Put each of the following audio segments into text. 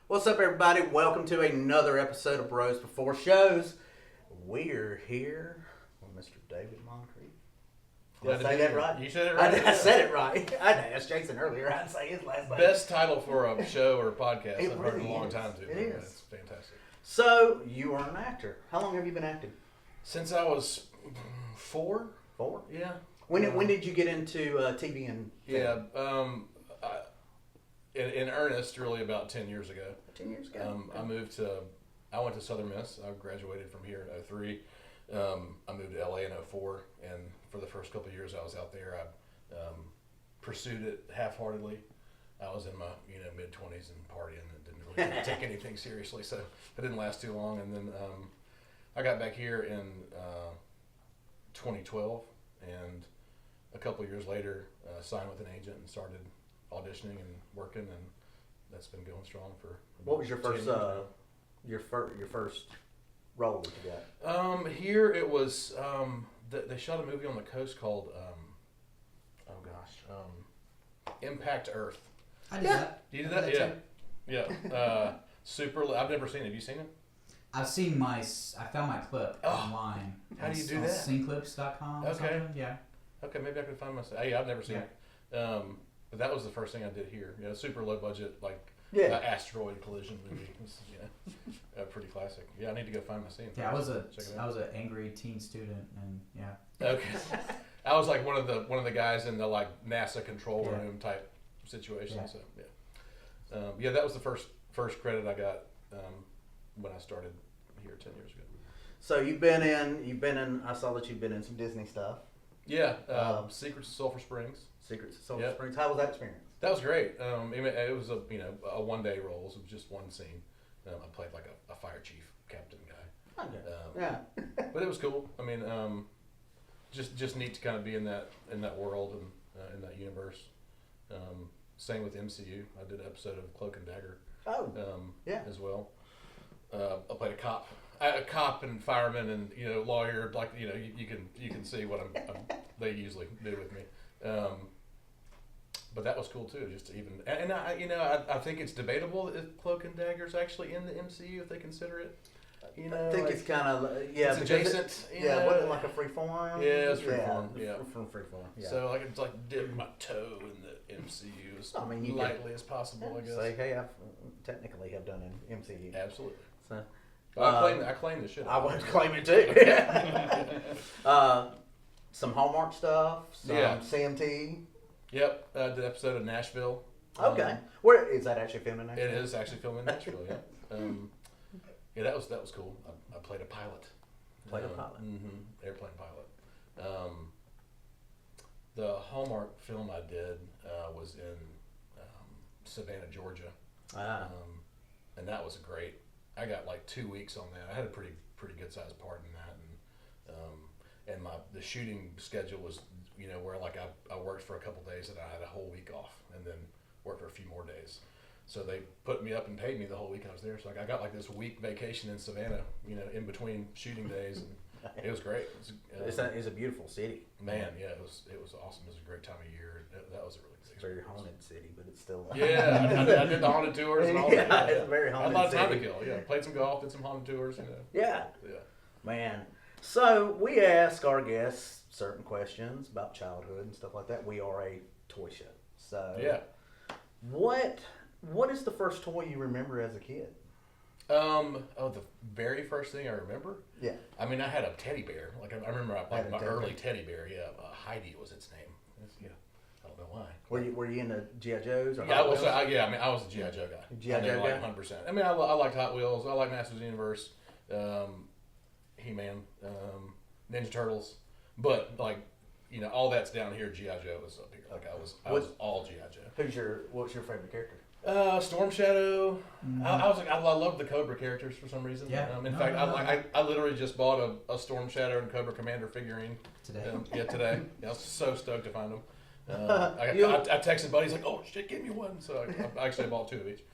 What's up, everybody? Welcome to another episode of Bros Before Shows. We're here with Mr. David Moncrief. Did I say that right? You said it right. I said it right. I asked Jason earlier. I'd say his last name. Best title for a show or a podcast It I've really heard in a long is. time, too. It is. It's fantastic. So, you are an actor. How long have you been acting? Since I was 4? 4? Yeah. When did you get into TV and film? Yeah. In earnest, really about 10 years ago. 10 years ago? I went to Southern Miss. I graduated from here in 03. I moved to LA in 04, and for the first couple of years I was out there, I pursued it half-heartedly. I was in my mid-20s and partying and didn't really take anything seriously, so it didn't last too long. And then I got back here in 2012, and a couple of years later signed with an agent and started auditioning and working, and that's been going strong for. What was your first your first role that you got? Here it was. They shot a movie on the coast called Impact Earth. I did that. You did that? Yeah. Super. I've never seen it. Have you seen it? I've seen I found my clip online. How do you do on that? Synclips.com or Okay. something. Yeah. Okay, maybe I could find myself. I've never seen it. But that was the first thing I did here. Super low budget, asteroid collision movie. It was, pretty classic. Yeah, I need to go find my scene. Yeah, I was an angry teen student, and yeah. Okay. I was like one of the guys in the NASA control room type situation. Yeah. So that was the first credit I got when I started here 10 years ago. So you've been in. I saw that you've been in some Disney stuff. Yeah, Secret of Sulfur Springs. Secret of Sulfur Springs. How was that experience? That was great. It was a one-day role. So it was just one scene. I played like a fire chief captain guy. Yeah. But it was cool. I mean, just neat to kind of be in that world and in that universe. Same with MCU. I did an episode of Cloak and Dagger. As well. I played a cop and fireman and lawyer. You can see what they usually do with me. But that was cool too. Just to even I think it's debatable if Cloak and Dagger is actually in the MCU if they consider it. I think it's kind of it's adjacent. Wasn't it like a free form? Yeah, it's free form. Yeah, from free form. Yeah. So I could dip my toe in the MCU as lightly as possible. I guess. Say, hey, I technically have done an MCU. Absolutely. So I claim the shit. I would claim it too. Some Hallmark stuff. Some CMT. Yep, I did an episode of Nashville. Okay, where is that actually filmed in Nashville? It is actually filmed in Nashville. Yeah. That was cool. I played a pilot. Airplane pilot. The Hallmark film I did was in Savannah, Georgia. And that was great. I got 2 weeks on that. I had a pretty good sized part in that, and the shooting schedule was where I worked for a couple days and I had a whole week off and then worked for a few more days. So they put me up and paid me the whole week I was there. So I got this week vacation in Savannah, in between shooting days, and it was great. It's a beautiful city. Man, yeah, it was awesome. It was a great time of year. That was a really good experience. It's a very haunted city, but it's still. Yeah, I did the haunted tours and all that. Yeah, it's a very haunted city. I had a lot of city. time to kill. Yeah, played some golf, did some haunted tours. Yeah. Yeah. Man. So we ask our guests certain questions about childhood and stuff like that. We are a toy show. So yeah. What is the first toy you remember as a kid? The very first thing I remember? Yeah. I mean, I had a teddy bear. I remember my early teddy bear. Yeah, Heidi was its name. I don't know why. Were you into G.I. Joes? Or yeah, I was a G.I. Joe guy. G.I. Joe guy? 100%. I mean, I liked Hot Wheels. I like Masters of the Universe, He-Man, Ninja Turtles. But, all that's down here. G.I. Joe was up here. I was all G.I. Joe. What's your favorite character? Storm Shadow. I loved the Cobra characters for some reason. Yeah. I literally just bought a Storm Shadow and Cobra Commander figurine today. Today. I was so stoked to find them. I texted buddies oh shit, give me one. So I actually bought 2 of each.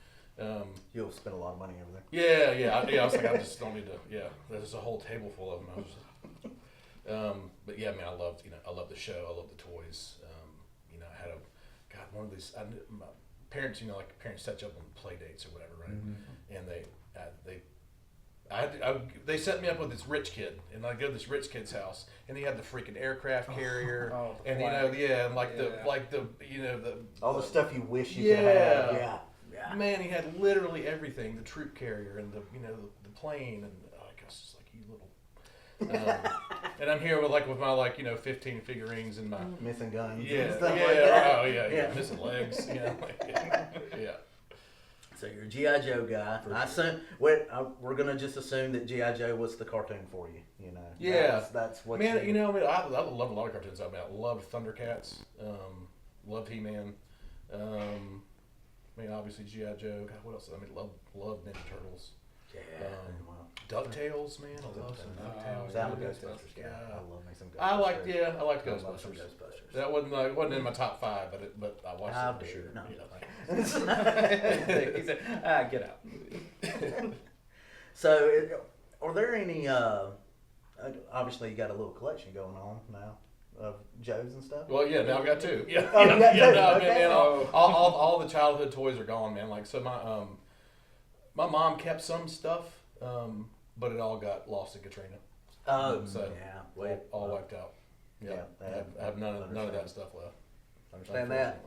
You'll spend a lot of money over there. Yeah. I was I just don't need to. Yeah, there's a whole table full of them. I was just, but yeah, I loved the show. I loved the toys. I had one of these. My parents, like parents set you up on play dates or whatever, right? Mm-hmm. And they set me up with this rich kid, and I go to this rich kid's house, and he had the freaking aircraft carrier, and and the all the stuff you wish you could have. Yeah. Man, he had literally everything: the troop carrier and the plane, and I guess it's like you little. And I'm here with my 15 figurines and my missing guns. Yeah, and stuff like that. Yeah, missing legs. Yeah. So you're a G.I. Joe guy. We're gonna just assume that G.I. Joe was the cartoon for you. Yeah, that's what. Man, I love a lot of cartoons. I loved Thundercats. Loved He-Man. Obviously G.I. Joe. God, what else? Love Ninja Turtles. Yeah. DuckTales, man. I love some DuckTales. I'm a Ghostbusters guy. I love me some Ghostbusters. I liked Ghostbusters. That wasn't in my top 5, but I watched it for sure. No. He said, get out. So, are there any? Obviously, you got a little collection going on now of Joes and stuff. Well, yeah, now I've got 2. Yeah, you got 2. Man, all the childhood toys are gone, man. Like, so my mom kept some stuff, but it all got lost in Katrina. Oh, so yeah, all wiped out. Yeah, I have none of that stuff left. Understand that.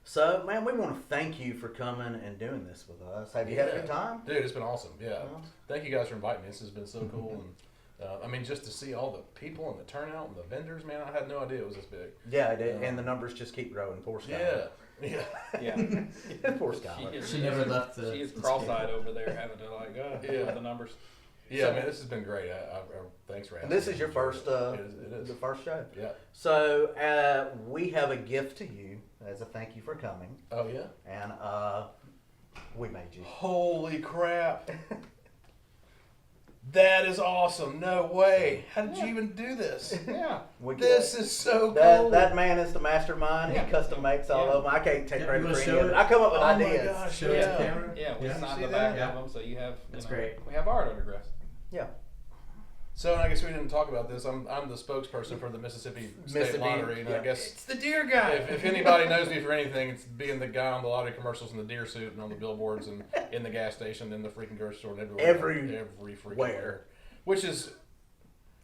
So, man, we want to thank you for coming and doing this with us. Have you had a good time? Dude, it's been awesome. Yeah. Thank you guys for inviting me. This has been so cool. And just to see all the people and the turnout and the vendors, man, I had no idea it was this big. Yeah, it did. And the numbers just keep growing. Poor Scott. Yeah. Poor Scott. She never left the. She's cross-eyed over there having to the numbers. Yeah, man, this has been great. Thanks for having me. me. This is your first, it is. the first show. Yeah. So we have a gift to you as a thank you for coming. Oh yeah. And we made you. Holy crap! That is awesome. No way. How did you even do this? Yeah. This is so cool. That man is the mastermind. He custom makes all of them. I can't take credit for any of it. I come up with ideas. Oh my gosh. Show it to camera. Yeah, we signed the back of them, so you have. That's great. We have art autographs. Yeah. So I guess we didn't talk about this. I'm the spokesperson for the Mississippi State Lottery, and I guess it's the deer guy. If anybody knows me for anything, it's being the guy on the lottery commercials in the deer suit and on the billboards and in the gas station, in the freaking grocery store, and every freaking where. Which is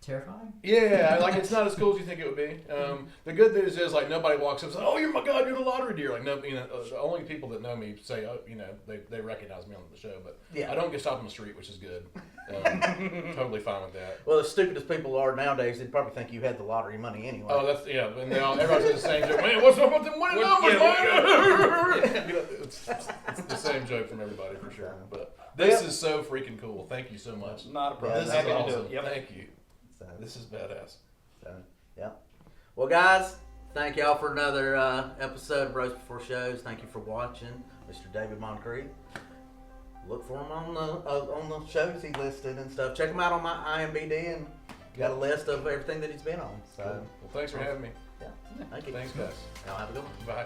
terrifying. Yeah, it's not as cool as you think it would be. The good news is nobody walks up and says, "Oh, my God, you're the lottery deer." No, the only people that know me say, "Oh, they recognize me on the show." But I don't get stopped on the street, which is good. Totally fine with that. Well, the stupidest people are nowadays, they'd probably think you had the lottery money anyway. Oh, and everybody says the same joke. Man, what's up with them winning numbers, man? It's the same joke from everybody for sure. But this is so freaking cool. Thank you so much. Not a problem. This is awesome. Thank you. So, this is badass. Well, guys, thank y'all for another episode of Bros Before Shows. Thank you for watching, Mr. David Moncrief. Look for him on the shows he listed and stuff. Check him out on my IMBD and got a list of everything that he's been on. So, well, thanks for having me. Yeah, thank you. Thanks, guys. Y'all have a good one. Bye.